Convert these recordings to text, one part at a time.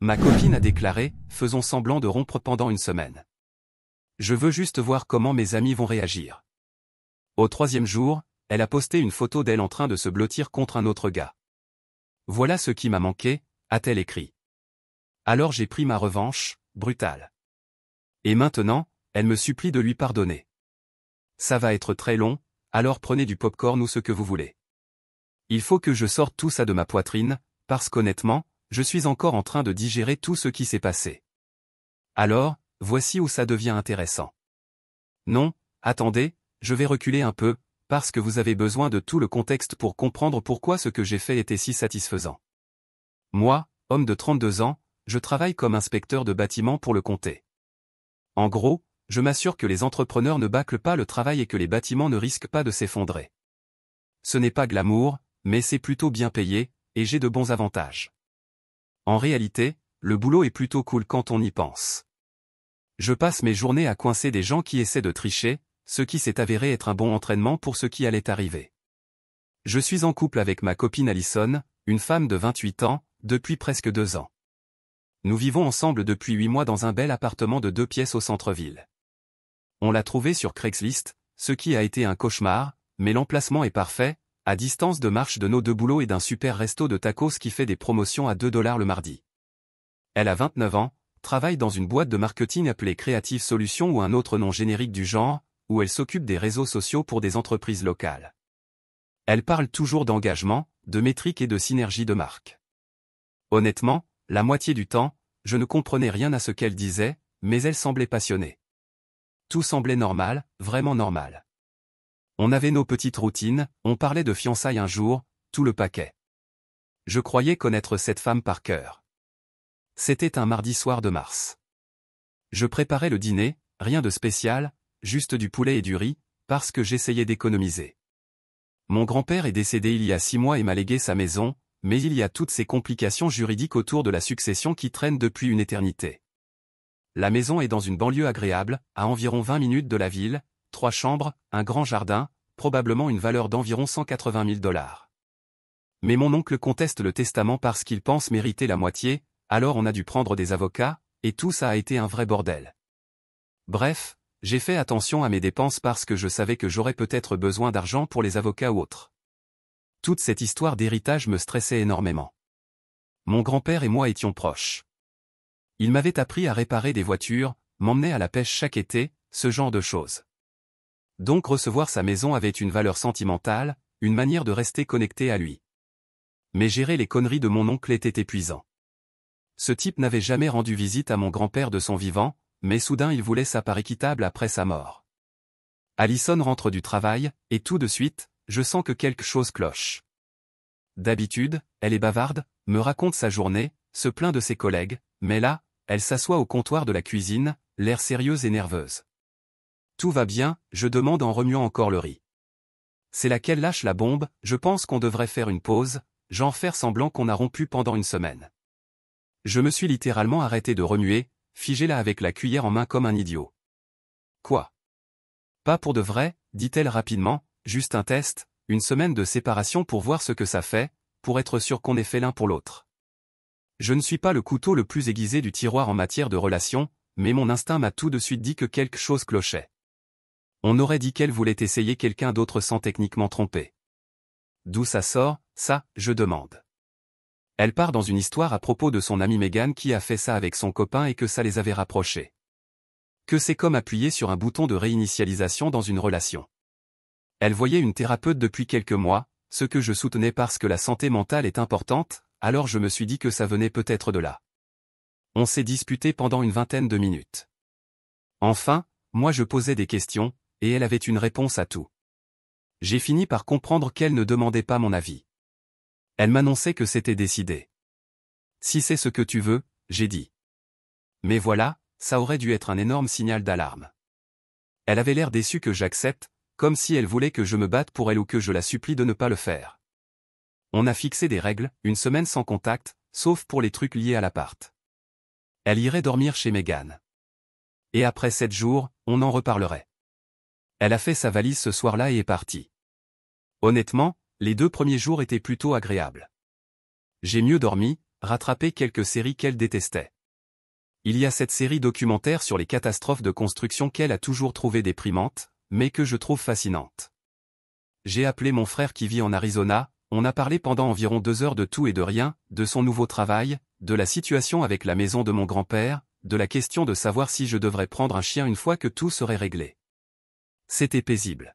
Ma copine a déclaré, faisons semblant de rompre pendant une semaine. Je veux juste voir comment mes amis vont réagir. Au troisième jour, elle a posté une photo d'elle en train de se blottir contre un autre gars. Voilà ce qui m'a manqué, a-t-elle écrit. Alors j'ai pris ma revanche, brutale. Et maintenant, elle me supplie de lui pardonner. Ça va être très long, alors prenez du popcorn ou ce que vous voulez. Il faut que je sorte tout ça de ma poitrine, parce qu'honnêtement, je suis encore en train de digérer tout ce qui s'est passé. Alors, voici où ça devient intéressant. Non, attendez, je vais reculer un peu, parce que vous avez besoin de tout le contexte pour comprendre pourquoi ce que j'ai fait était si satisfaisant. Moi, homme de 32 ans, je travaille comme inspecteur de bâtiment pour le comté. En gros, je m'assure que les entrepreneurs ne bâclent pas le travail et que les bâtiments ne risquent pas de s'effondrer. Ce n'est pas glamour, mais c'est plutôt bien payé, et j'ai de bons avantages. En réalité, le boulot est plutôt cool quand on y pense. Je passe mes journées à coincer des gens qui essaient de tricher, ce qui s'est avéré être un bon entraînement pour ce qui allait arriver. Je suis en couple avec ma copine Allison, une femme de 28 ans, depuis presque 2 ans. Nous vivons ensemble depuis 8 mois dans un bel appartement de 2 pièces au centre-ville. On l'a trouvé sur Craigslist, ce qui a été un cauchemar, mais l'emplacement est parfait, à distance de marche de nos 2 boulots et d'un super resto de tacos qui fait des promotions à 2 $ le mardi. Elle a 29 ans, travaille dans une boîte de marketing appelée Creative Solutions ou un autre nom générique du genre, où elle s'occupe des réseaux sociaux pour des entreprises locales. Elle parle toujours d'engagement, de métriques et de synergie de marque. Honnêtement, la moitié du temps, je ne comprenais rien à ce qu'elle disait, mais elle semblait passionnée. Tout semblait normal, vraiment normal. On avait nos petites routines, on parlait de fiançailles un jour, tout le paquet. Je croyais connaître cette femme par cœur. C'était un mardi soir de mars. Je préparais le dîner, rien de spécial, juste du poulet et du riz, parce que j'essayais d'économiser. Mon grand-père est décédé il y a 6 mois et m'a légué sa maison, mais il y a toutes ces complications juridiques autour de la succession qui traînent depuis une éternité. La maison est dans une banlieue agréable, à environ 20 minutes de la ville, 3 chambres, un grand jardin, probablement une valeur d'environ 180 000 $. Mais mon oncle conteste le testament parce qu'il pense mériter la moitié, alors on a dû prendre des avocats, et tout ça a été un vrai bordel. Bref, j'ai fait attention à mes dépenses parce que je savais que j'aurais peut-être besoin d'argent pour les avocats ou autres. Toute cette histoire d'héritage me stressait énormément. Mon grand-père et moi étions proches. Il m'avait appris à réparer des voitures, m'emmenait à la pêche chaque été, ce genre de choses. Donc recevoir sa maison avait une valeur sentimentale, une manière de rester connecté à lui. Mais gérer les conneries de mon oncle était épuisant. Ce type n'avait jamais rendu visite à mon grand-père de son vivant, mais soudain il voulait sa part équitable après sa mort. Allison rentre du travail, et tout de suite, je sens que quelque chose cloche. D'habitude, elle est bavarde, me raconte sa journée, se plaint de ses collègues, mais là, elle s'assoit au comptoir de la cuisine, l'air sérieuse et nerveuse. Tout va bien, je demande en remuant encore le riz. C'est là qu'elle lâche la bombe, je pense qu'on devrait faire une pause, genre faire semblant qu'on a rompu pendant une semaine. Je me suis littéralement arrêté de remuer, figé là avec la cuillère en main comme un idiot. Quoi? Pas pour de vrai, dit-elle rapidement, juste un test, une semaine de séparation pour voir ce que ça fait, pour être sûr qu'on est fait l'un pour l'autre. Je ne suis pas le couteau le plus aiguisé du tiroir en matière de relations, mais mon instinct m'a tout de suite dit que quelque chose clochait. On aurait dit qu'elle voulait essayer quelqu'un d'autre sans techniquement tromper. D'où ça sort, ça, je demande. Elle part dans une histoire à propos de son amie Megan qui a fait ça avec son copain et que ça les avait rapprochés. Que c'est comme appuyer sur un bouton de réinitialisation dans une relation. Elle voyait une thérapeute depuis quelques mois, ce que je soutenais parce que la santé mentale est importante, alors je me suis dit que ça venait peut-être de là. On s'est disputé pendant une 20aine de minutes. Enfin, moi je posais des questions, et elle avait une réponse à tout. J'ai fini par comprendre qu'elle ne demandait pas mon avis. Elle m'annonçait que c'était décidé. Si c'est ce que tu veux, j'ai dit. Mais voilà, ça aurait dû être un énorme signal d'alarme. Elle avait l'air déçue que j'accepte, comme si elle voulait que je me batte pour elle ou que je la supplie de ne pas le faire. On a fixé des règles, une semaine sans contact, sauf pour les trucs liés à l'appart. Elle irait dormir chez Megan. Et après 7 jours, on en reparlerait. Elle a fait sa valise ce soir-là et est partie. Honnêtement, les 2 premiers jours étaient plutôt agréables. J'ai mieux dormi, rattraper quelques séries qu'elle détestait. Il y a cette série documentaire sur les catastrophes de construction qu'elle a toujours trouvée déprimante, mais que je trouve fascinante. J'ai appelé mon frère qui vit en Arizona, on a parlé pendant environ 2 heures de tout et de rien, de son nouveau travail, de la situation avec la maison de mon grand-père, de la question de savoir si je devrais prendre un chien une fois que tout serait réglé. C'était paisible.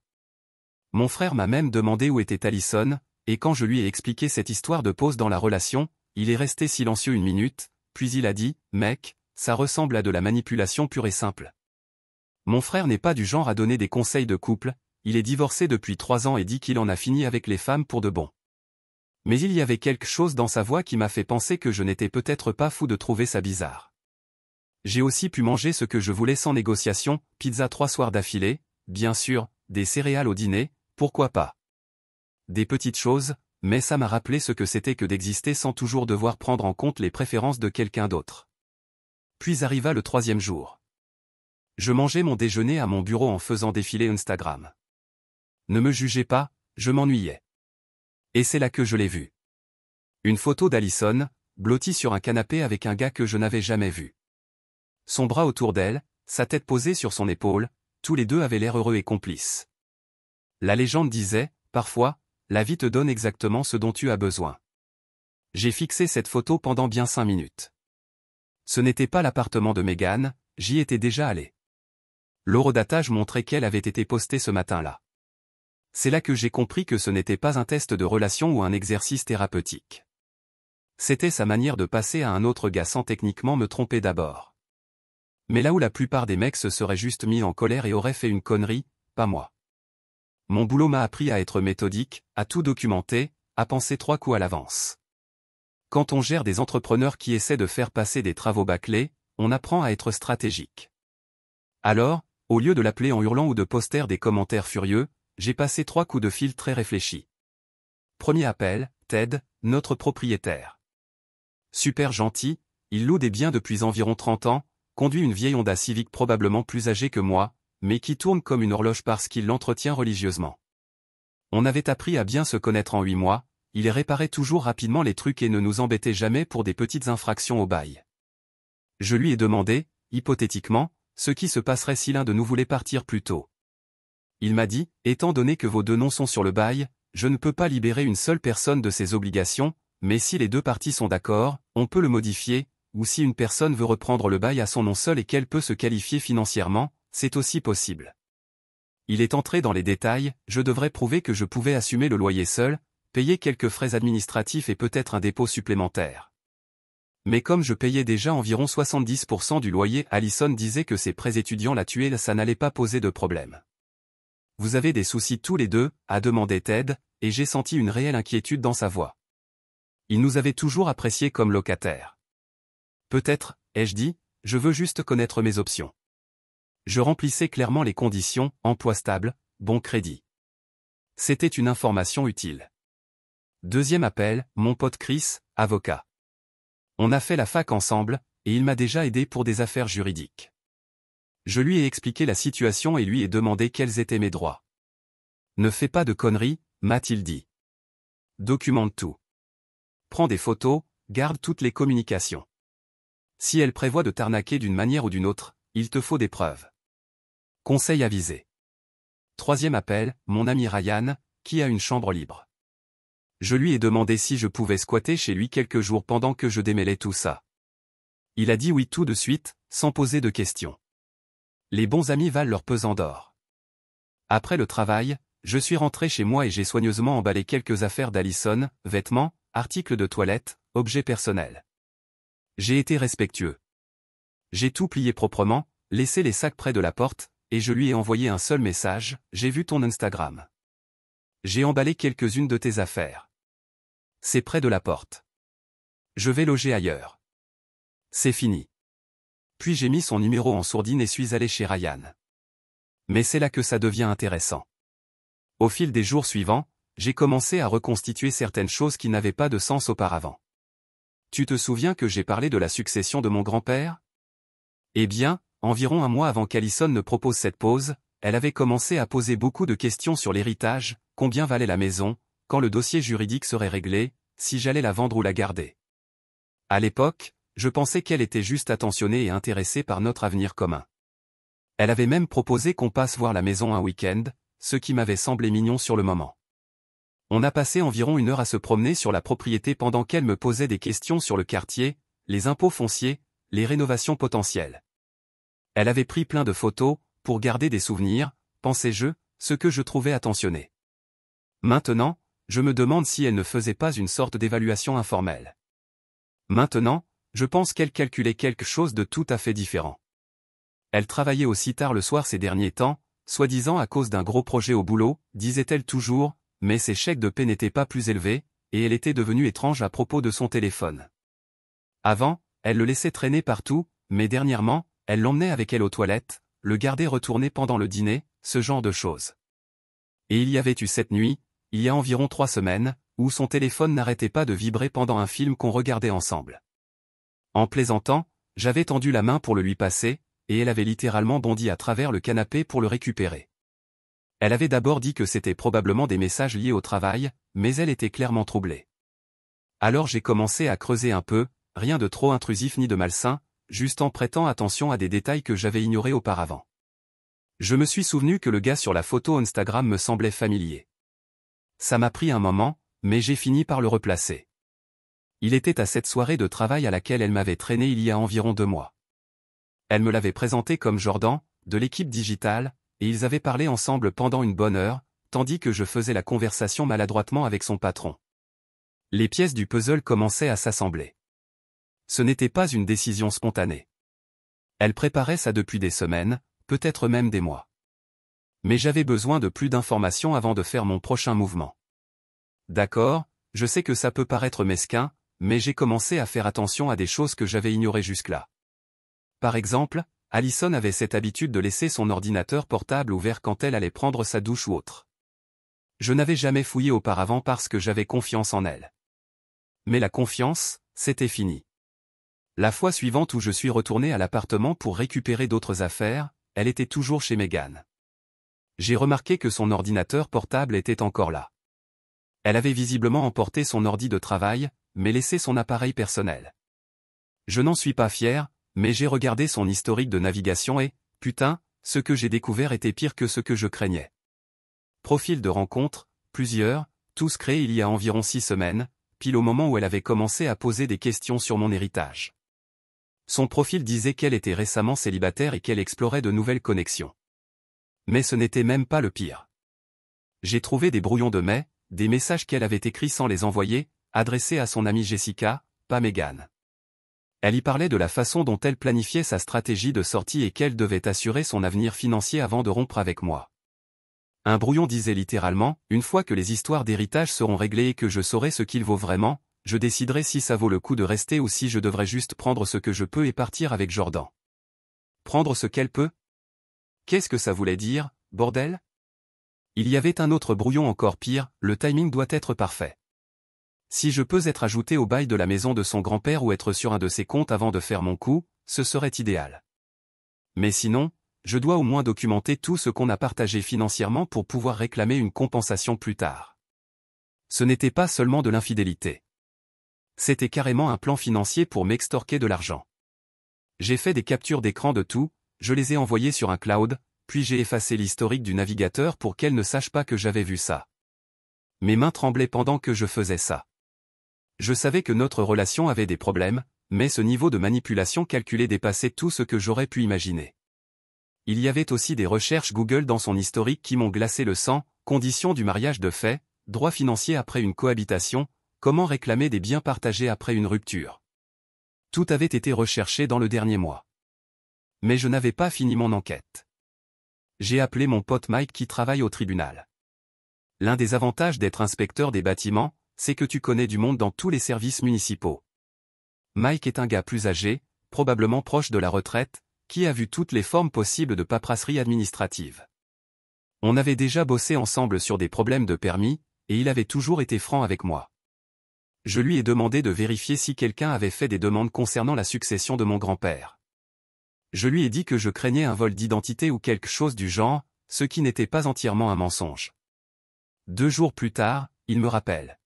Mon frère m'a même demandé où était Allison, et quand je lui ai expliqué cette histoire de pause dans la relation, il est resté silencieux 1 minute, puis il a dit « Mec, ça ressemble à de la manipulation pure et simple. » Mon frère n'est pas du genre à donner des conseils de couple, il est divorcé depuis 3 ans et dit qu'il en a fini avec les femmes pour de bon. Mais il y avait quelque chose dans sa voix qui m'a fait penser que je n'étais peut-être pas fou de trouver ça bizarre. J'ai aussi pu manger ce que je voulais sans négociation, pizza 3 soirs d'affilée, bien sûr, des céréales au dîner, pourquoi pas. Des petites choses, mais ça m'a rappelé ce que c'était que d'exister sans toujours devoir prendre en compte les préférences de quelqu'un d'autre. Puis arriva le 3e jour. Je mangeais mon déjeuner à mon bureau en faisant défiler Instagram. Ne me jugez pas, je m'ennuyais. Et c'est là que je l'ai vue. Une photo d'Allison, blottie sur un canapé avec un gars que je n'avais jamais vu. Son bras autour d'elle, sa tête posée sur son épaule, tous les deux avaient l'air heureux et complices. La légende disait, parfois, la vie te donne exactement ce dont tu as besoin. J'ai fixé cette photo pendant bien 5 minutes. Ce n'était pas l'appartement de Meghan, j'y étais déjà allé. L'horodatage montrait qu'elle avait été postée ce matin-là. C'est là que j'ai compris que ce n'était pas un test de relation ou un exercice thérapeutique. C'était sa manière de passer à un autre gars sans techniquement me tromper d'abord. Mais là où la plupart des mecs se seraient juste mis en colère et auraient fait une connerie, pas moi. Mon boulot m'a appris à être méthodique, à tout documenter, à penser 3 coups à l'avance. Quand on gère des entrepreneurs qui essaient de faire passer des travaux bâclés, on apprend à être stratégique. Alors, au lieu de l'appeler en hurlant ou de poster des commentaires furieux, j'ai passé 3 coups de fil très réfléchis. Premier appel, Ted, notre propriétaire. Super gentil, il loue des biens depuis environ 30 ans, conduit une vieille Honda Civic probablement plus âgée que moi, mais qui tourne comme une horloge parce qu'il l'entretient religieusement. On avait appris à bien se connaître en 8 mois, il réparait toujours rapidement les trucs et ne nous embêtait jamais pour des petites infractions au bail. Je lui ai demandé, hypothétiquement, ce qui se passerait si l'un de nous voulait partir plus tôt. Il m'a dit, étant donné que vos 2 noms sont sur le bail, je ne peux pas libérer une seule personne de ses obligations, mais si les 2 parties sont d'accord, on peut le modifier, ou si une personne veut reprendre le bail à son nom seul et qu'elle peut se qualifier financièrement, c'est aussi possible. Il est entré dans les détails, je devrais prouver que je pouvais assumer le loyer seul, payer quelques frais administratifs et peut-être un dépôt supplémentaire. Mais comme je payais déjà environ 70% du loyer, Allison disait que ses prêts étudiants la tuaient, ça n'allait pas poser de problème. Vous avez des soucis tous les deux, a demandé Ted, et j'ai senti une réelle inquiétude dans sa voix. Il nous avait toujours appréciés comme locataires. Peut-être, ai-je dit, je veux juste connaître mes options. Je remplissais clairement les conditions, emploi stable, bon crédit. C'était une information utile. 2e appel, mon pote Chris, avocat. On a fait la fac ensemble, et il m'a déjà aidé pour des affaires juridiques. Je lui ai expliqué la situation et lui ai demandé quels étaient mes droits. Ne fais pas de conneries, m'a-t-il dit. Documente tout. Prends des photos, garde toutes les communications. Si elle prévoit de t'arnaquer d'une manière ou d'une autre, il te faut des preuves. Conseil avisé. 3e appel, mon ami Ryan, qui a une chambre libre. Je lui ai demandé si je pouvais squatter chez lui quelques jours pendant que je démêlais tout ça. Il a dit oui tout de suite, sans poser de questions. Les bons amis valent leur pesant d'or. Après le travail, je suis rentré chez moi et j'ai soigneusement emballé quelques affaires d'Allison, vêtements, articles de toilette, objets personnels. J'ai été respectueux. J'ai tout plié proprement, laissé les sacs près de la porte, et je lui ai envoyé un seul message, j'ai vu ton Instagram. J'ai emballé quelques-unes de tes affaires. C'est près de la porte. Je vais loger ailleurs. C'est fini. Puis j'ai mis son numéro en sourdine et suis allé chez Ryan. Mais c'est là que ça devient intéressant. Au fil des jours suivants, j'ai commencé à reconstituer certaines choses qui n'avaient pas de sens auparavant. Tu te souviens que j'ai parlé de la succession de mon grand-père? Eh bien, environ un mois avant qu'Allison ne propose cette pause, elle avait commencé à poser beaucoup de questions sur l'héritage, combien valait la maison, quand le dossier juridique serait réglé, si j'allais la vendre ou la garder. À l'époque, je pensais qu'elle était juste attentionnée et intéressée par notre avenir commun. Elle avait même proposé qu'on passe voir la maison un week-end, ce qui m'avait semblé mignon sur le moment. On a passé environ 1 heure à se promener sur la propriété pendant qu'elle me posait des questions sur le quartier, les impôts fonciers, les rénovations potentielles. Elle avait pris plein de photos, pour garder des souvenirs, pensais-je, ce que je trouvais attentionné. Maintenant, je me demande si elle ne faisait pas une sorte d'évaluation informelle. Maintenant, je pense qu'elle calculait quelque chose de tout à fait différent. Elle travaillait aussi tard le soir ces derniers temps, soi-disant à cause d'un gros projet au boulot, disait-elle toujours, mais ses chèques de paie n'étaient pas plus élevés, et elle était devenue étrange à propos de son téléphone. Avant, elle le laissait traîner partout, mais dernièrement, elle l'emmenait avec elle aux toilettes, le gardait retourner pendant le dîner, ce genre de choses. Et il y avait eu cette nuit, il y a environ 3 semaines, où son téléphone n'arrêtait pas de vibrer pendant un film qu'on regardait ensemble. En plaisantant, j'avais tendu la main pour le lui passer, et elle avait littéralement bondi à travers le canapé pour le récupérer. Elle avait d'abord dit que c'était probablement des messages liés au travail, mais elle était clairement troublée. Alors j'ai commencé à creuser un peu, rien de trop intrusif ni de malsain, juste en prêtant attention à des détails que j'avais ignorés auparavant. Je me suis souvenu que le gars sur la photo Instagram me semblait familier. Ça m'a pris un moment, mais j'ai fini par le replacer. Il était à cette soirée de travail à laquelle elle m'avait traîné il y a environ 2 mois. Elle me l'avait présenté comme Jordan, de l'équipe digitale, et ils avaient parlé ensemble pendant une bonne heure, tandis que je faisais la conversation maladroitement avec son patron. Les pièces du puzzle commençaient à s'assembler. Ce n'était pas une décision spontanée. Elle préparait ça depuis des semaines, peut-être même des mois. Mais j'avais besoin de plus d'informations avant de faire mon prochain mouvement. D'accord, je sais que ça peut paraître mesquin, mais j'ai commencé à faire attention à des choses que j'avais ignorées jusque-là. Par exemple, Allison avait cette habitude de laisser son ordinateur portable ouvert quand elle allait prendre sa douche ou autre. Je n'avais jamais fouillé auparavant parce que j'avais confiance en elle. Mais la confiance, c'était fini. La fois suivante où je suis retourné à l'appartement pour récupérer d'autres affaires, elle était toujours chez Megan. J'ai remarqué que son ordinateur portable était encore là. Elle avait visiblement emporté son ordi de travail, mais laissé son appareil personnel. Je n'en suis pas fier, mais j'ai regardé son historique de navigation et, putain, ce que j'ai découvert était pire que ce que je craignais. Profil de rencontre, plusieurs, tous créés il y a environ 6 semaines, pile au moment où elle avait commencé à poser des questions sur mon héritage. Son profil disait qu'elle était récemment célibataire et qu'elle explorait de nouvelles connexions. Mais ce n'était même pas le pire. J'ai trouvé des brouillons de mails, des messages qu'elle avait écrits sans les envoyer, adressés à son amie Jessica, pas Megan. Elle y parlait de la façon dont elle planifiait sa stratégie de sortie et qu'elle devait assurer son avenir financier avant de rompre avec moi. Un brouillon disait littéralement, une fois que les histoires d'héritage seront réglées et que je saurai ce qu'il vaut vraiment, je déciderai si ça vaut le coup de rester ou si je devrais juste prendre ce que je peux et partir avec Jordan. Prendre ce qu'elle peut? Qu'est-ce que ça voulait dire, bordel? Il y avait un autre brouillon encore pire, le timing doit être parfait. Si je peux être ajouté au bail de la maison de son grand-père ou être sur un de ses comptes avant de faire mon coup, ce serait idéal. Mais sinon, je dois au moins documenter tout ce qu'on a partagé financièrement pour pouvoir réclamer une compensation plus tard. Ce n'était pas seulement de l'infidélité. C'était carrément un plan financier pour m'extorquer de l'argent. J'ai fait des captures d'écran de tout, je les ai envoyées sur un cloud, puis j'ai effacé l'historique du navigateur pour qu'elle ne sache pas que j'avais vu ça. Mes mains tremblaient pendant que je faisais ça. Je savais que notre relation avait des problèmes, mais ce niveau de manipulation calculé dépassait tout ce que j'aurais pu imaginer. Il y avait aussi des recherches Google dans son historique qui m'ont glacé le sang, conditions du mariage de fait, droits financiers après une cohabitation, comment réclamer des biens partagés après une rupture. Tout avait été recherché dans le dernier mois. Mais je n'avais pas fini mon enquête. J'ai appelé mon pote Mike qui travaille au tribunal. L'un des avantages d'être inspecteur des bâtiments, c'est que tu connais du monde dans tous les services municipaux. Mike est un gars plus âgé, probablement proche de la retraite, qui a vu toutes les formes possibles de paperasserie administrative. On avait déjà bossé ensemble sur des problèmes de permis, et il avait toujours été franc avec moi. Je lui ai demandé de vérifier si quelqu'un avait fait des demandes concernant la succession de mon grand-père. Je lui ai dit que je craignais un vol d'identité ou quelque chose du genre, ce qui n'était pas entièrement un mensonge. 2 jours plus tard, il me rappelle.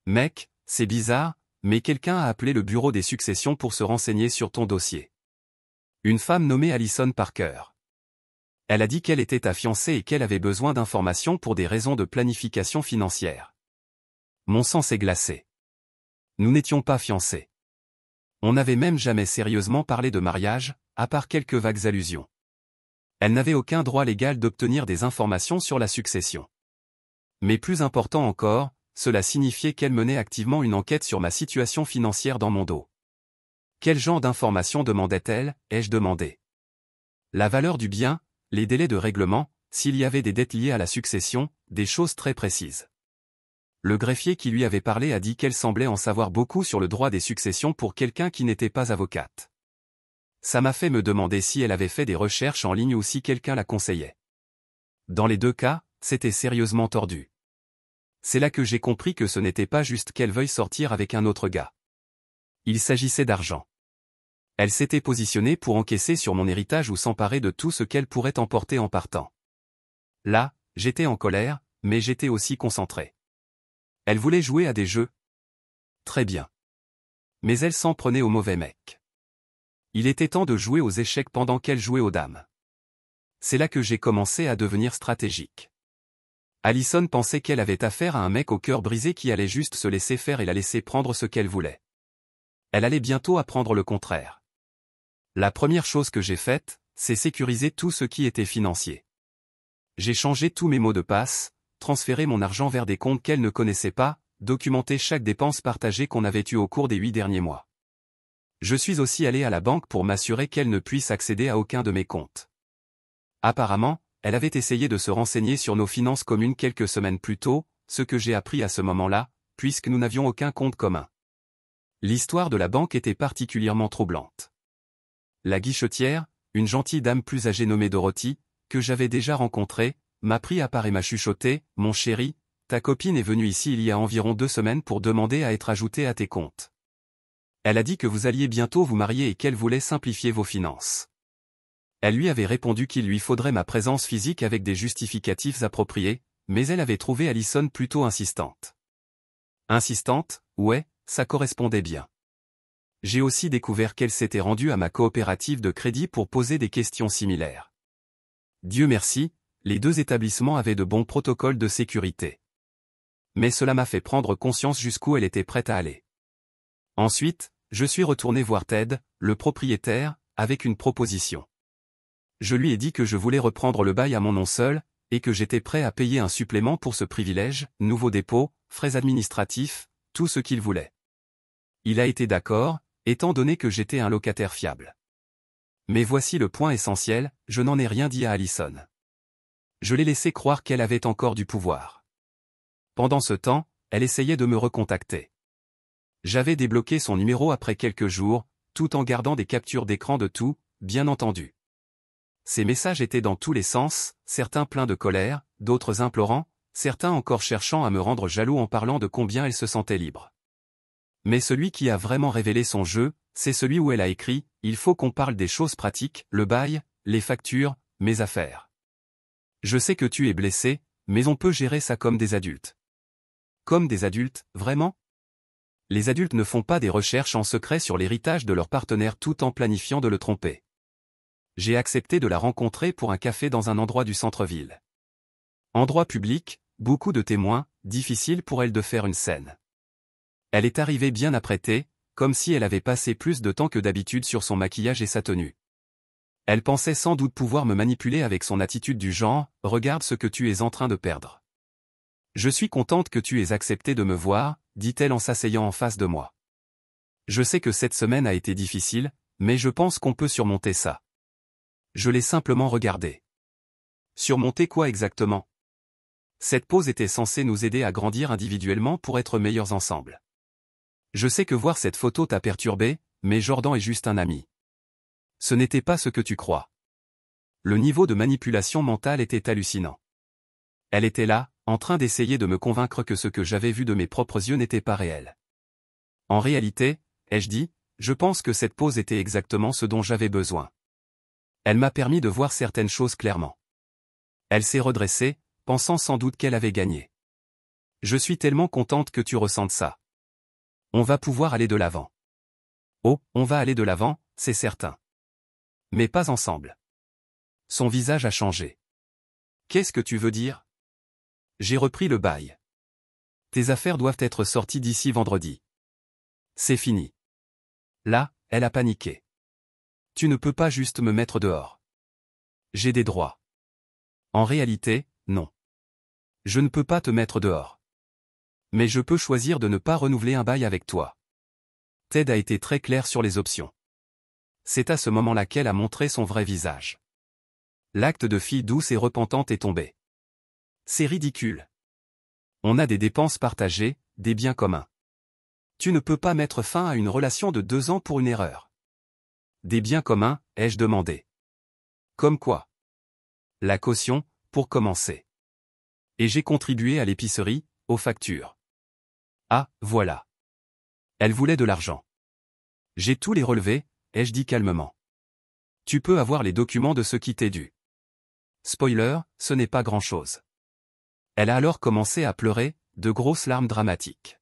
Mec, c'est bizarre, mais quelqu'un a appelé le bureau des successions pour se renseigner sur ton dossier. Une femme nommée Alison Parker. Elle a dit qu'elle était ta fiancée et qu'elle avait besoin d'informations pour des raisons de planification financière. Mon sang s'est glacé. Nous n'étions pas fiancés. On n'avait même jamais sérieusement parlé de mariage, à part quelques vagues allusions. Elle n'avait aucun droit légal d'obtenir des informations sur la succession. Mais plus important encore, cela signifiait qu'elle menait activement une enquête sur ma situation financière dans mon dos. Quel genre d'informations demandait-elle, ai-je demandé. La valeur du bien, les délais de règlement, s'il y avait des dettes liées à la succession, des choses très précises. Le greffier qui lui avait parlé a dit qu'elle semblait en savoir beaucoup sur le droit des successions pour quelqu'un qui n'était pas avocate. Ça m'a fait me demander si elle avait fait des recherches en ligne ou si quelqu'un la conseillait. Dans les deux cas, c'était sérieusement tordu. C'est là que j'ai compris que ce n'était pas juste qu'elle veuille sortir avec un autre gars. Il s'agissait d'argent. Elle s'était positionnée pour encaisser sur mon héritage ou s'emparer de tout ce qu'elle pourrait emporter en partant. Là, j'étais en colère, mais j'étais aussi concentré. Elle voulait jouer à des jeux. Très bien. Mais elle s'en prenait au mauvais mec. Il était temps de jouer aux échecs pendant qu'elle jouait aux dames. C'est là que j'ai commencé à devenir stratégique. Alison pensait qu'elle avait affaire à un mec au cœur brisé qui allait juste se laisser faire et la laisser prendre ce qu'elle voulait. Elle allait bientôt apprendre le contraire. La première chose que j'ai faite, c'est sécuriser tout ce qui était financier. J'ai changé tous mes mots de passe, transféré mon argent vers des comptes qu'elle ne connaissait pas, documenté chaque dépense partagée qu'on avait eue au cours des 8 derniers mois. Je suis aussi allé à la banque pour m'assurer qu'elle ne puisse accéder à aucun de mes comptes. Apparemment, elle avait essayé de se renseigner sur nos finances communes quelques semaines plus tôt, ce que j'ai appris à ce moment-là, puisque nous n'avions aucun compte commun. L'histoire de la banque était particulièrement troublante. La guichetière, une gentille dame plus âgée nommée Dorothy, que j'avais déjà rencontrée, m'a pris à part et m'a chuchoté, « Mon chéri, ta copine est venue ici il y a environ 2 semaines pour demander à être ajoutée à tes comptes. Elle a dit que vous alliez bientôt vous marier et qu'elle voulait simplifier vos finances. » Elle lui avait répondu qu'il lui faudrait ma présence physique avec des justificatifs appropriés, mais elle avait trouvé Alison plutôt insistante. Insistante, ouais, ça correspondait bien. J'ai aussi découvert qu'elle s'était rendue à ma coopérative de crédit pour poser des questions similaires. Dieu merci, les 2 établissements avaient de bons protocoles de sécurité. Mais cela m'a fait prendre conscience jusqu'où elle était prête à aller. Ensuite, je suis retourné voir Ted, le propriétaire, avec une proposition. Je lui ai dit que je voulais reprendre le bail à mon nom seul, et que j'étais prêt à payer un supplément pour ce privilège, nouveau dépôt, frais administratifs, tout ce qu'il voulait. Il a été d'accord, étant donné que j'étais un locataire fiable. Mais voici le point essentiel, je n'en ai rien dit à Alison. Je l'ai laissé croire qu'elle avait encore du pouvoir. Pendant ce temps, elle essayait de me recontacter. J'avais débloqué son numéro après quelques jours, tout en gardant des captures d'écran de tout, bien entendu. Ces messages étaient dans tous les sens, certains pleins de colère, d'autres implorants, certains encore cherchant à me rendre jaloux en parlant de combien elle se sentait libre. Mais celui qui a vraiment révélé son jeu, c'est celui où elle a écrit « Il faut qu'on parle des choses pratiques, le bail, les factures, mes affaires. Je sais que tu es blessé, mais on peut gérer ça comme des adultes. » Comme des adultes, vraiment? Les adultes ne font pas des recherches en secret sur l'héritage de leur partenaire tout en planifiant de le tromper. J'ai accepté de la rencontrer pour un café dans un endroit du centre-ville. Endroit public, beaucoup de témoins, difficile pour elle de faire une scène. Elle est arrivée bien apprêtée, comme si elle avait passé plus de temps que d'habitude sur son maquillage et sa tenue. Elle pensait sans doute pouvoir me manipuler avec son attitude du genre « Regarde ce que tu es en train de perdre. » « Je suis contente que tu aies accepté de me voir, » dit-elle en s'asseyant en face de moi. « Je sais que cette semaine a été difficile, mais je pense qu'on peut surmonter ça. » Je l'ai simplement regardée. Surmonter quoi exactement? Cette pause était censée nous aider à grandir individuellement pour être meilleurs ensemble. Je sais que voir cette photo t'a perturbé, mais Jordan est juste un ami. Ce n'était pas ce que tu crois. Le niveau de manipulation mentale était hallucinant. Elle était là, en train d'essayer de me convaincre que ce que j'avais vu de mes propres yeux n'était pas réel. En réalité, ai-je dit, je pense que cette pause était exactement ce dont j'avais besoin. Elle m'a permis de voir certaines choses clairement. Elle s'est redressée, pensant sans doute qu'elle avait gagné. Je suis tellement contente que tu ressentes ça. On va pouvoir aller de l'avant. Oh, on va aller de l'avant, c'est certain. Mais pas ensemble. Son visage a changé. Qu'est-ce que tu veux dire? J'ai repris le bail. Tes affaires doivent être sorties d'ici vendredi. C'est fini. Là, elle a paniqué. Tu ne peux pas juste me mettre dehors. J'ai des droits. En réalité, non. Je ne peux pas te mettre dehors. Mais je peux choisir de ne pas renouveler un bail avec toi. Ted a été très clair sur les options. C'est à ce moment-là qu'elle a montré son vrai visage. L'acte de fille douce et repentante est tombé. C'est ridicule. On a des dépenses partagées, des biens communs. Tu ne peux pas mettre fin à une relation de 2 ans pour une erreur. Des biens communs, ai-je demandé. Comme quoi? La caution, pour commencer. Et j'ai contribué à l'épicerie, aux factures. Ah, voilà. Elle voulait de l'argent. J'ai tous les relevés, ai-je dit calmement. Tu peux avoir les documents de ce qui t'est dû. Spoiler, ce n'est pas grand-chose. Elle a alors commencé à pleurer, de grosses larmes dramatiques.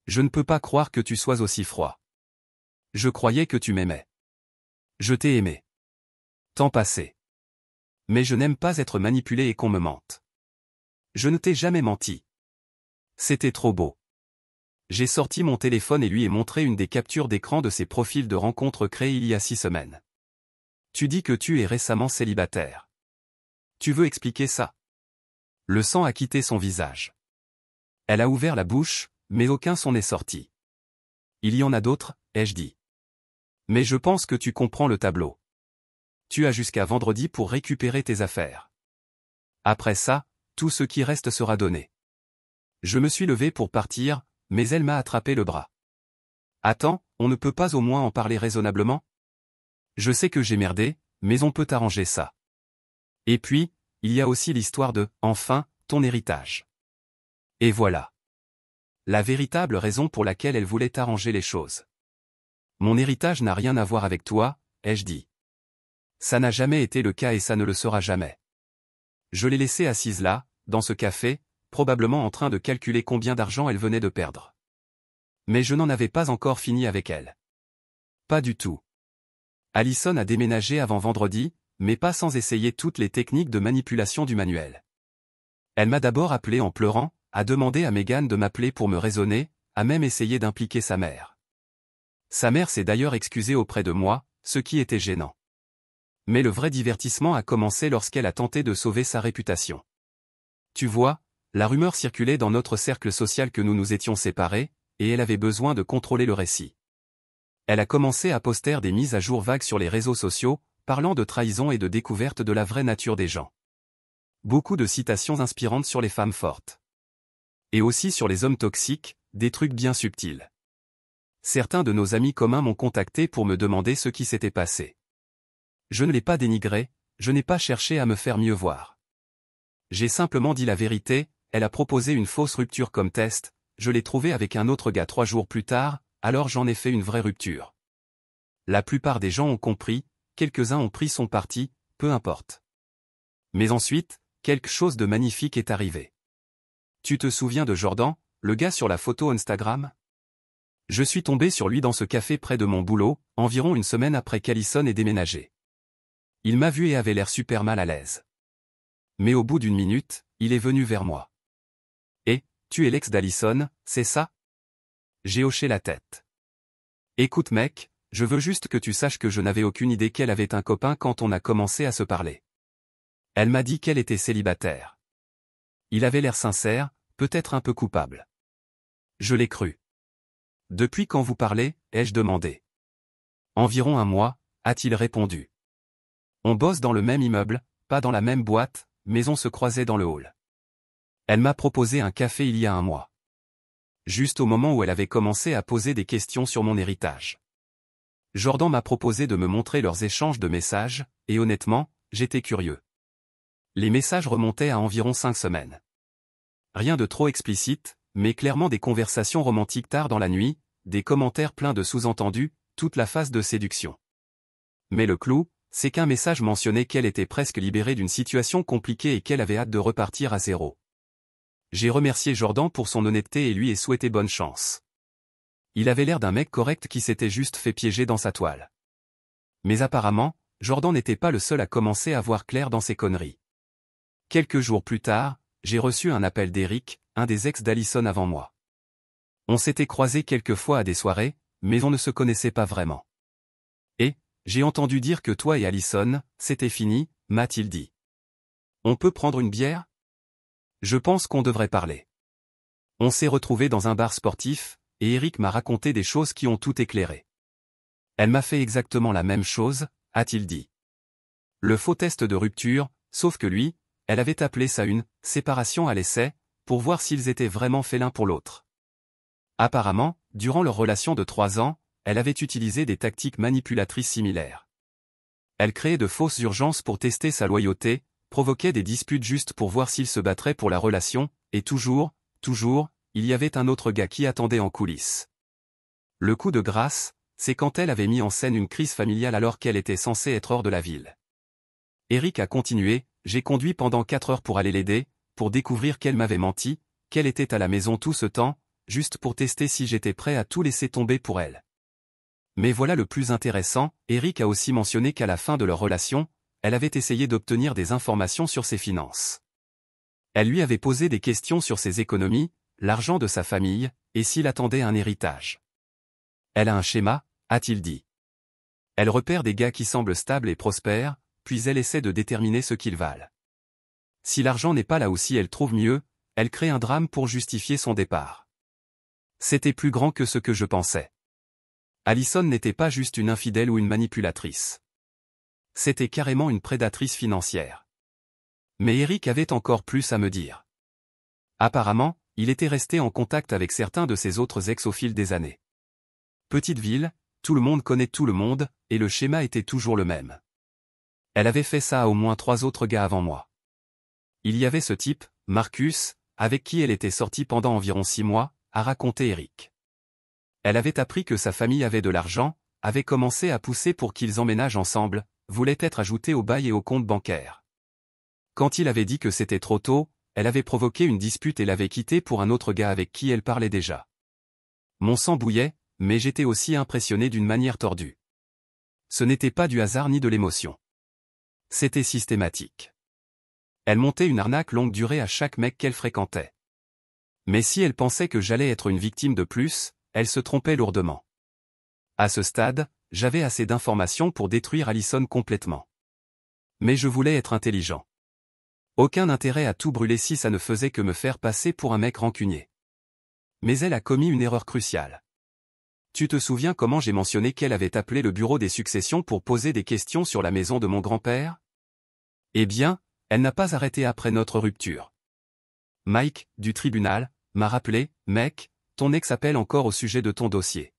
Je ne peux pas croire que tu sois aussi froid. Je croyais que tu m'aimais. Je t'ai aimé. Temps passé. Mais je n'aime pas être manipulé et qu'on me mente. Je ne t'ai jamais menti. C'était trop beau. J'ai sorti mon téléphone et lui ai montré une des captures d'écran de ses profils de rencontres créés il y a 6 semaines. Tu dis que tu es récemment célibataire. Tu veux expliquer ça? Le sang a quitté son visage. Elle a ouvert la bouche, mais aucun son n'est sorti. Il y en a d'autres, ai-je dit. Mais je pense que tu comprends le tableau. Tu as jusqu'à vendredi pour récupérer tes affaires. Après ça, tout ce qui reste sera donné. Je me suis levé pour partir, mais elle m'a attrapé le bras. Attends, on ne peut pas au moins en parler raisonnablement? Je sais que j'ai merdé, mais on peut arranger ça. Et puis, il y a aussi l'histoire de, enfin, ton héritage. Et voilà. La véritable raison pour laquelle elle voulait arranger les choses. Mon héritage n'a rien à voir avec toi, ai-je dit. Ça n'a jamais été le cas et ça ne le sera jamais. Je l'ai laissée assise là, dans ce café, probablement en train de calculer combien d'argent elle venait de perdre. Mais je n'en avais pas encore fini avec elle. Pas du tout. Allison a déménagé avant vendredi, mais pas sans essayer toutes les techniques de manipulation du manuel. Elle m'a d'abord appelé en pleurant, a demandé à Megan de m'appeler pour me raisonner, a même essayé d'impliquer sa mère. Sa mère s'est d'ailleurs excusée auprès de moi, ce qui était gênant. Mais le vrai divertissement a commencé lorsqu'elle a tenté de sauver sa réputation. Tu vois, la rumeur circulait dans notre cercle social que nous nous étions séparés, et elle avait besoin de contrôler le récit. Elle a commencé à poster des mises à jour vagues sur les réseaux sociaux, parlant de trahison et de découverte de la vraie nature des gens. Beaucoup de citations inspirantes sur les femmes fortes. Et aussi sur les hommes toxiques, des trucs bien subtils. Certains de nos amis communs m'ont contacté pour me demander ce qui s'était passé. Je ne l'ai pas dénigré, je n'ai pas cherché à me faire mieux voir. J'ai simplement dit la vérité, elle a proposé une fausse rupture comme test, je l'ai trouvée avec un autre gars 3 jours plus tard, alors j'en ai fait une vraie rupture. La plupart des gens ont compris, quelques-uns ont pris son parti, peu importe. Mais ensuite, quelque chose de magnifique est arrivé. Tu te souviens de Jordan, le gars sur la photo Instagram? Je suis tombé sur lui dans ce café près de mon boulot, environ une semaine après qu'Allison ait déménagé. Il m'a vu et avait l'air super mal à l'aise. Mais au bout d'1 minute, il est venu vers moi. Et, tu es l'ex d'Allison, c'est ça? J'ai hoché la tête. Écoute mec, je veux juste que tu saches que je n'avais aucune idée qu'elle avait un copain quand on a commencé à se parler. Elle m'a dit qu'elle était célibataire. Il avait l'air sincère, peut-être un peu coupable. Je l'ai cru. Depuis quand vous parlez, ai-je demandé. Environ 1 mois, a-t-il répondu. On bosse dans le même immeuble, pas dans la même boîte, mais on se croisait dans le hall. Elle m'a proposé un café il y a 1 mois. Juste au moment où elle avait commencé à poser des questions sur mon héritage. Jordan m'a proposé de me montrer leurs échanges de messages, et honnêtement, j'étais curieux. Les messages remontaient à environ 5 semaines. Rien de trop explicite, mais clairement des conversations romantiques tard dans la nuit, des commentaires pleins de sous-entendus, toute la phase de séduction. Mais le clou, c'est qu'un message mentionnait qu'elle était presque libérée d'une situation compliquée et qu'elle avait hâte de repartir à zéro. J'ai remercié Jordan pour son honnêteté et lui ai souhaité bonne chance. Il avait l'air d'un mec correct qui s'était juste fait piéger dans sa toile. Mais apparemment, Jordan n'était pas le seul à commencer à voir clair dans ses conneries. Quelques jours plus tard, j'ai reçu un appel d'Eric, un des ex d'Allison avant moi. On s'était croisés quelques fois à des soirées, mais on ne se connaissait pas vraiment. Et, j'ai entendu dire que toi et Allison, c'était fini, m'a-t-il dit. On peut prendre une bière? Je pense qu'on devrait parler. On s'est retrouvés dans un bar sportif, et Eric m'a raconté des choses qui ont tout éclairé. Elle m'a fait exactement la même chose, a-t-il dit. Le faux test de rupture, sauf que lui, elle avait appelé ça une « séparation à l'essai », pour voir s'ils étaient vraiment faits l'un pour l'autre. Apparemment, durant leur relation de 3 ans, elle avait utilisé des tactiques manipulatrices similaires. Elle créait de fausses urgences pour tester sa loyauté, provoquait des disputes juste pour voir s'il se battrait pour la relation, et toujours, il y avait un autre gars qui attendait en coulisses. Le coup de grâce, c'est quand elle avait mis en scène une crise familiale alors qu'elle était censée être hors de la ville. Eric a continué, j'ai conduit pendant 4 heures pour aller l'aider, pour découvrir qu'elle m'avait menti, qu'elle était à la maison tout ce temps, juste pour tester si j'étais prêt à tout laisser tomber pour elle. Mais voilà le plus intéressant, Eric a aussi mentionné qu'à la fin de leur relation, elle avait essayé d'obtenir des informations sur ses finances. Elle lui avait posé des questions sur ses économies, l'argent de sa famille, et s'il attendait un héritage. Elle a un schéma, a-t-il dit. Elle repère des gars qui semblent stables et prospères, puis elle essaie de déterminer ce qu'ils valent. Si l'argent n'est pas là où si elle trouve mieux, elle crée un drame pour justifier son départ. C'était plus grand que ce que je pensais. Allison n'était pas juste une infidèle ou une manipulatrice. C'était carrément une prédatrice financière. Mais Eric avait encore plus à me dire. Apparemment, il était resté en contact avec certains de ses autres ex au fil des années. Petite ville, tout le monde connaît tout le monde, et le schéma était toujours le même. Elle avait fait ça à au moins 3 autres gars avant moi. Il y avait ce type, Marcus, avec qui elle était sortie pendant environ 6 mois, a raconté Eric. Elle avait appris que sa famille avait de l'argent, avait commencé à pousser pour qu'ils emménagent ensemble, voulait être ajoutée au bail et au compte bancaire. Quand il avait dit que c'était trop tôt, elle avait provoqué une dispute et l'avait quitté pour un autre gars avec qui elle parlait déjà. Mon sang bouillait, mais j'étais aussi impressionné d'une manière tordue. Ce n'était pas du hasard ni de l'émotion. C'était systématique. Elle montait une arnaque longue durée à chaque mec qu'elle fréquentait. Mais si elle pensait que j'allais être une victime de plus, elle se trompait lourdement. À ce stade, j'avais assez d'informations pour détruire Allison complètement. Mais je voulais être intelligent. Aucun intérêt à tout brûler si ça ne faisait que me faire passer pour un mec rancunier. Mais elle a commis une erreur cruciale. Tu te souviens comment j'ai mentionné qu'elle avait appelé le bureau des successions pour poser des questions sur la maison de mon grand-père? Eh bien, elle n'a pas arrêté après notre rupture. Mike, du tribunal, m'a rappelé, mec, ton ex appelle encore au sujet de ton dossier.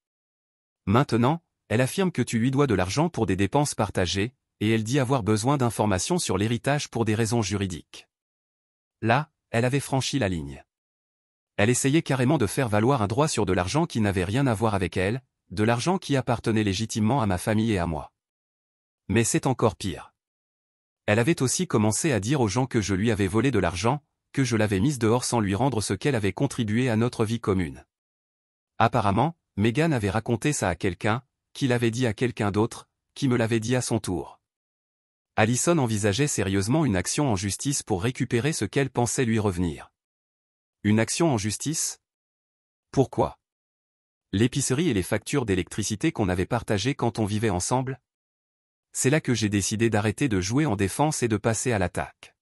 Maintenant, elle affirme que tu lui dois de l'argent pour des dépenses partagées, et elle dit avoir besoin d'informations sur l'héritage pour des raisons juridiques. Là, elle avait franchi la ligne. Elle essayait carrément de faire valoir un droit sur de l'argent qui n'avait rien à voir avec elle, de l'argent qui appartenait légitimement à ma famille et à moi. Mais c'est encore pire. Elle avait aussi commencé à dire aux gens que je lui avais volé de l'argent, que je l'avais mise dehors sans lui rendre ce qu'elle avait contribué à notre vie commune. Apparemment, Megan avait raconté ça à quelqu'un, qui l'avait dit à quelqu'un d'autre, qui me l'avait dit à son tour. Allison envisageait sérieusement une action en justice pour récupérer ce qu'elle pensait lui revenir. Une action en justice? Pourquoi? L'épicerie et les factures d'électricité qu'on avait partagées quand on vivait ensemble? C'est là que j'ai décidé d'arrêter de jouer en défense et de passer à l'attaque.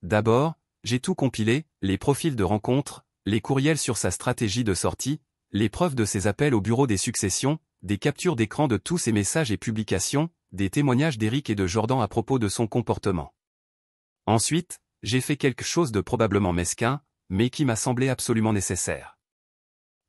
D'abord, j'ai tout compilé, les profils de rencontres, les courriels sur sa stratégie de sortie, les preuves de ses appels au bureau des successions, des captures d'écran de tous ses messages et publications, des témoignages d'Eric et de Jordan à propos de son comportement. Ensuite, j'ai fait quelque chose de probablement mesquin, mais qui m'a semblé absolument nécessaire.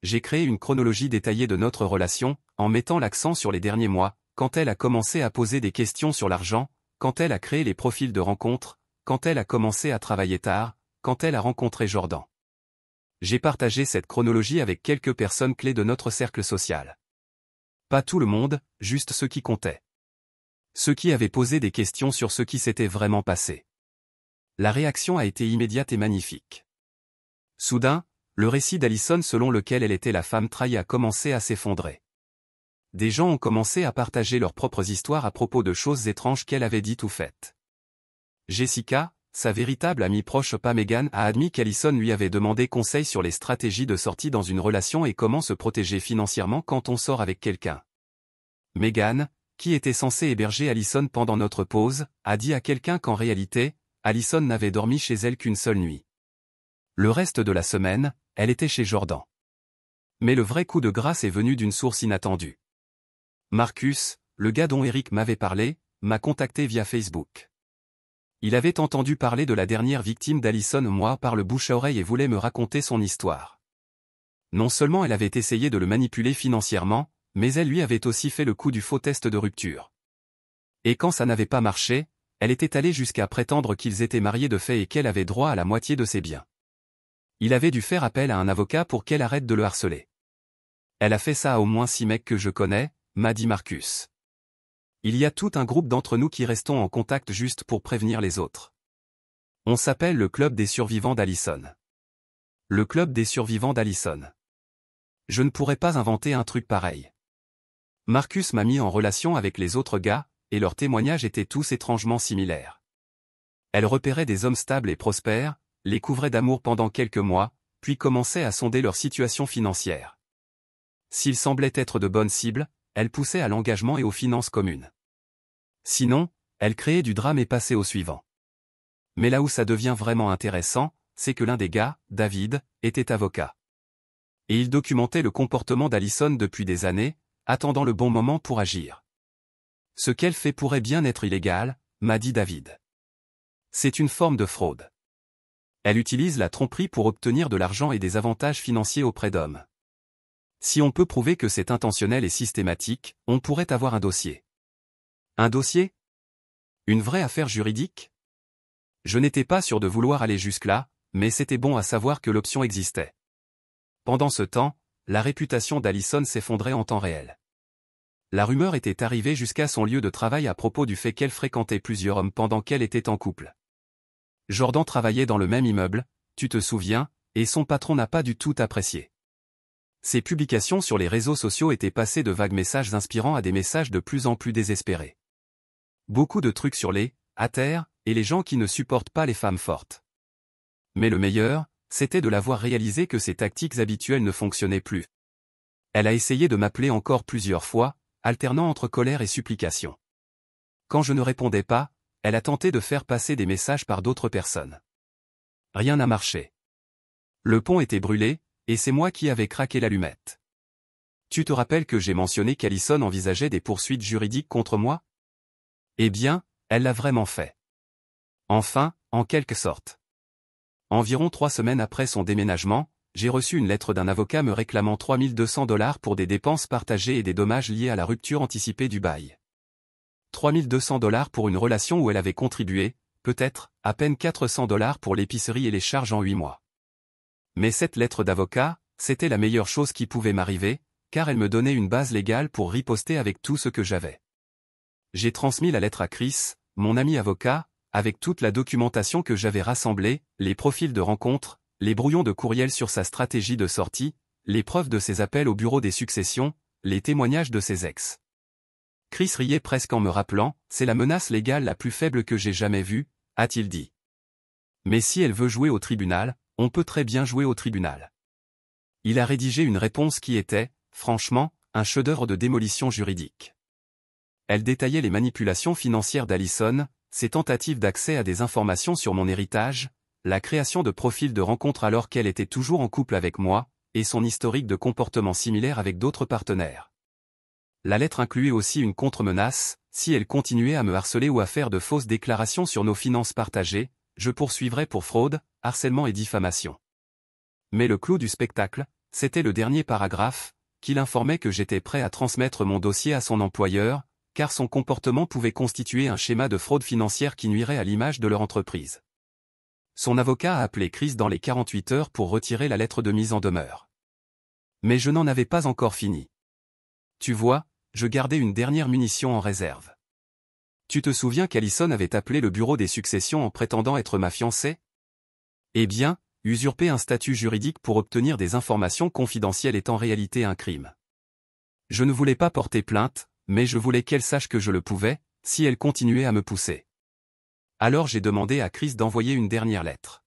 J'ai créé une chronologie détaillée de notre relation, en mettant l'accent sur les derniers mois, quand elle a commencé à poser des questions sur l'argent, quand elle a créé les profils de rencontres, quand elle a commencé à travailler tard, quand elle a rencontré Jordan. J'ai partagé cette chronologie avec quelques personnes clés de notre cercle social. Pas tout le monde, juste ceux qui comptaient. Ceux qui avaient posé des questions sur ce qui s'était vraiment passé. La réaction a été immédiate et magnifique. Soudain, Le récit d'Allison selon lequel elle était la femme trahie a commencé à s'effondrer. Des gens ont commencé à partager leurs propres histoires à propos de choses étranges qu'elle avait dites ou faites. Jessica, sa véritable amie proche pas Megan, a admis qu'Allison lui avait demandé conseil sur les stratégies de sortie dans une relation et comment se protéger financièrement quand on sort avec quelqu'un. Megan, qui était censée héberger Allison pendant notre pause, a dit à quelqu'un qu'en réalité, Allison n'avait dormi chez elle qu'une seule nuit. Le reste de la semaine, elle était chez Jordan. Mais le vrai coup de grâce est venu d'une source inattendue. Marcus, le gars dont Eric m'avait parlé, m'a contacté via Facebook. Il avait entendu parler de la dernière victime d'Allison moi par le bouche à oreille et voulait me raconter son histoire. Non seulement elle avait essayé de le manipuler financièrement, mais elle lui avait aussi fait le coup du faux test de rupture. Et quand ça n'avait pas marché, elle était allée jusqu'à prétendre qu'ils étaient mariés de fait et qu'elle avait droit à la moitié de ses biens. Il avait dû faire appel à un avocat pour qu'elle arrête de le harceler. Elle a fait ça à au moins 6 mecs que je connais, m'a dit Marcus. Il y a tout un groupe d'entre nous qui restons en contact juste pour prévenir les autres. On s'appelle le Club des survivants d'Allison. Le Club des survivants d'Allison. Je ne pourrais pas inventer un truc pareil. Marcus m'a mis en relation avec les autres gars, et leurs témoignages étaient tous étrangement similaires. Elle repérait des hommes stables et prospères, les couvrait d'amour pendant quelques mois, puis commençait à sonder leur situation financière. S'ils semblaient être de bonnes cibles, elle poussait à l'engagement et aux finances communes. Sinon, elle créait du drame et passait au suivant. Mais là où ça devient vraiment intéressant, c'est que l'un des gars, David, était avocat. Et il documentait le comportement d'Allison depuis des années, attendant le bon moment pour agir. Ce qu'elle fait pourrait bien être illégal, m'a dit David. C'est une forme de fraude. Elle utilise la tromperie pour obtenir de l'argent et des avantages financiers auprès d'hommes. Si on peut prouver que c'est intentionnel et systématique, on pourrait avoir un dossier. Un dossier? Une vraie affaire juridique? Je n'étais pas sûr de vouloir aller jusque-là, mais c'était bon à savoir que l'option existait. Pendant ce temps, la réputation d'Allison s'effondrait en temps réel. La rumeur était arrivée jusqu'à son lieu de travail à propos du fait qu'elle fréquentait plusieurs hommes pendant qu'elle était en couple. Jordan travaillait dans le même immeuble, tu te souviens, et son patron n'a pas du tout apprécié. Ses publications sur les réseaux sociaux étaient passées de vagues messages inspirants à des messages de plus en plus désespérés. Beaucoup de trucs sur les « à terre » et les gens qui ne supportent pas les femmes fortes. Mais le meilleur, c'était de l'avoir réalisé que ses tactiques habituelles ne fonctionnaient plus. Elle a essayé de m'appeler encore plusieurs fois, alternant entre colère et supplication. Quand je ne répondais pas, elle a tenté de faire passer des messages par d'autres personnes. Rien n'a marché. Le pont était brûlé, et c'est moi qui avais craqué l'allumette. Tu te rappelles que j'ai mentionné qu'Allison envisageait des poursuites juridiques contre moi? Eh bien, elle l'a vraiment fait. Enfin, en quelque sorte. Environ 3 semaines après son déménagement, j'ai reçu une lettre d'un avocat me réclamant $3200 pour des dépenses partagées et des dommages liés à la rupture anticipée du bail. $3200 pour une relation où elle avait contribué, peut-être, à peine $400 pour l'épicerie et les charges en 8 mois. Mais cette lettre d'avocat, c'était la meilleure chose qui pouvait m'arriver, car elle me donnait une base légale pour riposter avec tout ce que j'avais. J'ai transmis la lettre à Chris, mon ami avocat, avec toute la documentation que j'avais rassemblée, les profils de rencontres, les brouillons de courriel sur sa stratégie de sortie, les preuves de ses appels au bureau des successions, les témoignages de ses ex. Chris riait presque en me rappelant, c'est la menace légale la plus faible que j'ai jamais vue, a-t-il dit. Mais si elle veut jouer au tribunal, on peut très bien jouer au tribunal. Il a rédigé une réponse qui était, franchement, un chef-d'œuvre de démolition juridique. Elle détaillait les manipulations financières d'Allison, ses tentatives d'accès à des informations sur mon héritage, la création de profils de rencontres alors qu'elle était toujours en couple avec moi, et son historique de comportement similaire avec d'autres partenaires. La lettre incluait aussi une contre-menace, si elle continuait à me harceler ou à faire de fausses déclarations sur nos finances partagées, je poursuivrais pour fraude, harcèlement et diffamation. Mais le clou du spectacle, c'était le dernier paragraphe, qu'il informait que j'étais prêt à transmettre mon dossier à son employeur, car son comportement pouvait constituer un schéma de fraude financière qui nuirait à l'image de leur entreprise. Son avocat a appelé Chris dans les 48 heures pour retirer la lettre de mise en demeure. Mais je n'en avais pas encore fini. Tu vois, je gardais une dernière munition en réserve. Tu te souviens qu'Allison avait appelé le bureau des successions en prétendant être ma fiancée? Eh bien, Usurper un statut juridique pour obtenir des informations confidentielles est en réalité un crime. Je ne voulais pas porter plainte, mais je voulais qu'elle sache que je le pouvais, si elle continuait à me pousser. Alors j'ai demandé à Chris d'envoyer une dernière lettre.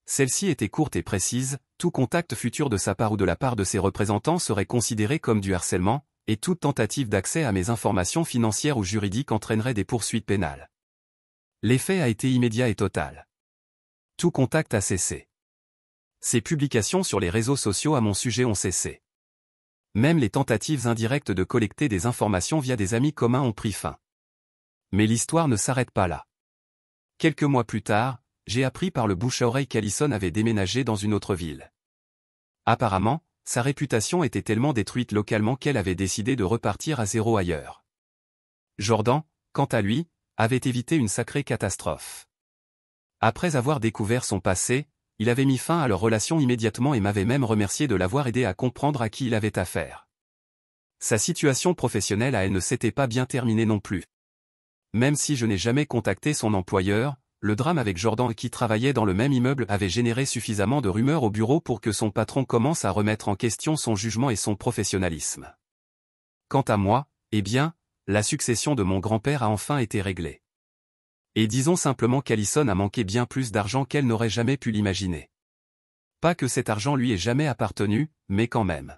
Celle-ci était courte et précise, tout contact futur de sa part ou de la part de ses représentants serait considéré comme du harcèlement, et toute tentative d'accès à mes informations financières ou juridiques entraînerait des poursuites pénales. L'effet a été immédiat et total. Tout contact a cessé. Ces publications sur les réseaux sociaux à mon sujet ont cessé. Même les tentatives indirectes de collecter des informations via des amis communs ont pris fin. Mais l'histoire ne s'arrête pas là. Quelques mois plus tard, j'ai appris par le bouche à oreille qu'Allison avait déménagé dans une autre ville. Apparemment, sa réputation était tellement détruite localement qu'elle avait décidé de repartir à zéro ailleurs. Jordan, quant à lui, avait évité une sacrée catastrophe. Après avoir découvert son passé, il avait mis fin à leur relation immédiatement et m'avait même remercié de l'avoir aidé à comprendre à qui il avait affaire. Sa situation professionnelle à elle ne s'était pas bien terminée non plus. Même si je n'ai jamais contacté son employeur, le drame avec Jordan qui travaillait dans le même immeuble avait généré suffisamment de rumeurs au bureau pour que son patron commence à remettre en question son jugement et son professionnalisme. Quant à moi, eh bien, la succession de mon grand-père a enfin été réglée. Et disons simplement qu'Allison a manqué bien plus d'argent qu'elle n'aurait jamais pu l'imaginer. Pas que cet argent lui ait jamais appartenu, mais quand même.